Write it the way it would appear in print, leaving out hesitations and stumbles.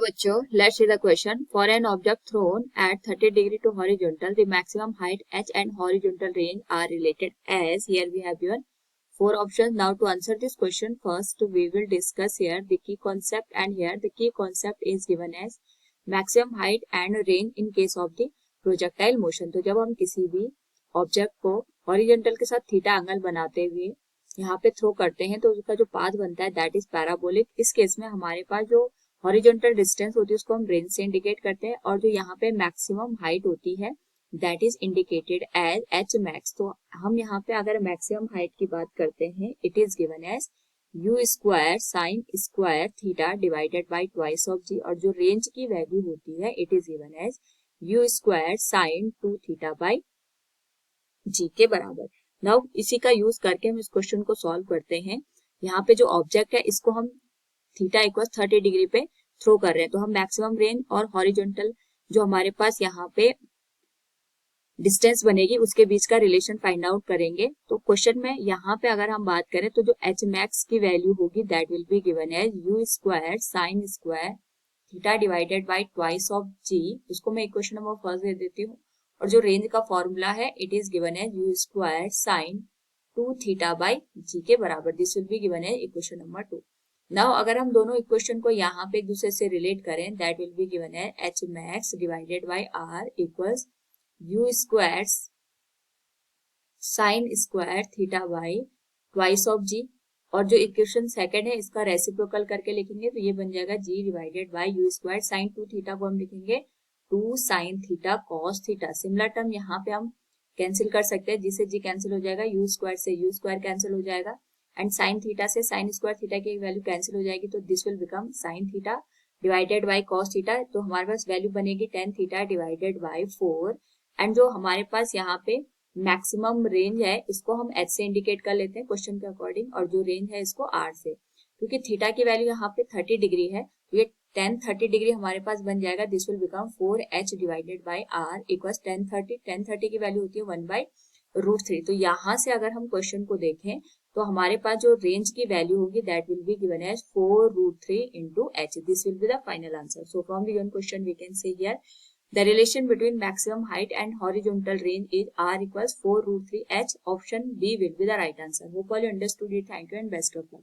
बच्चों, let's see the question. For an object thrown at 30 degree to horizontal, the maximum height h and horizontal range are related as. Here we have given four options. Now to answer this question, first we will discuss here the key concept, and here the key concept is given as maximum height and range in case of the projectile motion. तो जब हम किसी भी object को horizontal के साथ theta angle बनाते हुए यहाँ पे थ्रो करते हैं तो उसका जो पाथ बनता है दैट इज पैराबोलिक. इस केस में हमारे पास जो हॉरिजॉन्टल डिस्टेंस होती है उसको हम रेंज से इंडिकेट करते हैं, और जो यहाँ पे मैक्सिमम हाइट होती है that is indicated as h max. तो हम यहाँ पे अगर मैक्सिमम हाइट की बात करते हैं, it is given as u square sine square theta divided by twice of g, और जो रेंज की वैल्यू होती है it is given as u square sine 2 theta by g के बराबर. नाउ इसी का यूज करके हम इस क्वेश्चन को सॉल्व करते हैं. यहाँ पे जो ऑब्जेक्ट है इसको हम थीटा इक्वल 30 डिग्री पे थ्रो कर रहे हैं, तो हम मैक्सिमम रेंज और हॉरिजॉन्टल जो हमारे पास यहाँ पे डिस्टेंस बनेगी उसके बीच का रिलेशन फाइंड आउट करेंगे. तो क्वेश्चन में यहाँ पे अगर हम बात करें तो जो एच मैक्स की वैल्यू होगी that will be given as u square sine square theta divided by twice of g. उसको मैं इक्वेशन नंबर फर्स्ट दे देती हूँ, और जो रेंज का फॉर्मूला है it is given as u square sine 2 theta by g के बराबर. This will be given as equation number 2. Now अगर हम दोनों इक्वेशन को यहाँ पे एक दूसरे से रिलेट करें दैट विल बी गिवन है H max divided by R equals u square sine square theta by twice of g, और जो इक्वेशन सेकंड है इसका रेसिप्रोकल करके लिखेंगे तो ये बन जाएगा g divided by u square sine 2 theta को हम लिखेंगे 2 sine theta cos theta. Similar term यहाँ पे हम कैंसिल कर सकते हैं, जिससे जी कैंसिल हो जाएगा, यू स्क्वायर से यू स्क्वायर कैंसिल हो जाएगा, एंड साइन थीटा से साइन स्क्वायर थीटा की वैल्यू कैंसिल हो जाएगी, तो this will become sine theta divided by cos theta. तो हमारे पास वैल्यू बनेगी tan theta divided by 4, and जो हमारे पास यहाँ पे मैक्सिमम रेंज है इसको हम h से इंडिकेट कर लेते हैं क्वेश्चन के अकॉर्डिंग, और जो रेंज है इसको r से. क्योंकि थीटा की वैल्यू यहाँ पे 30 डिग्री है तो ये tan 30 डिग्री हमारे पास बन जाएगा. This will become 4h divided by r equals tan 30 की वैल्यू होती है 1/√3. तो यहाँ से अगर हम क्वेश्चन को देखें तो हमारे पास जो रेंज की वैल्यू होगी that will be given as 4√3 into h. This will be the final answer. So from the given question we can say here the relation between maximum height and horizontal range is r equals 4√3 h. Option B will be the right answer. Hope all you understood it. Thank you and best of luck.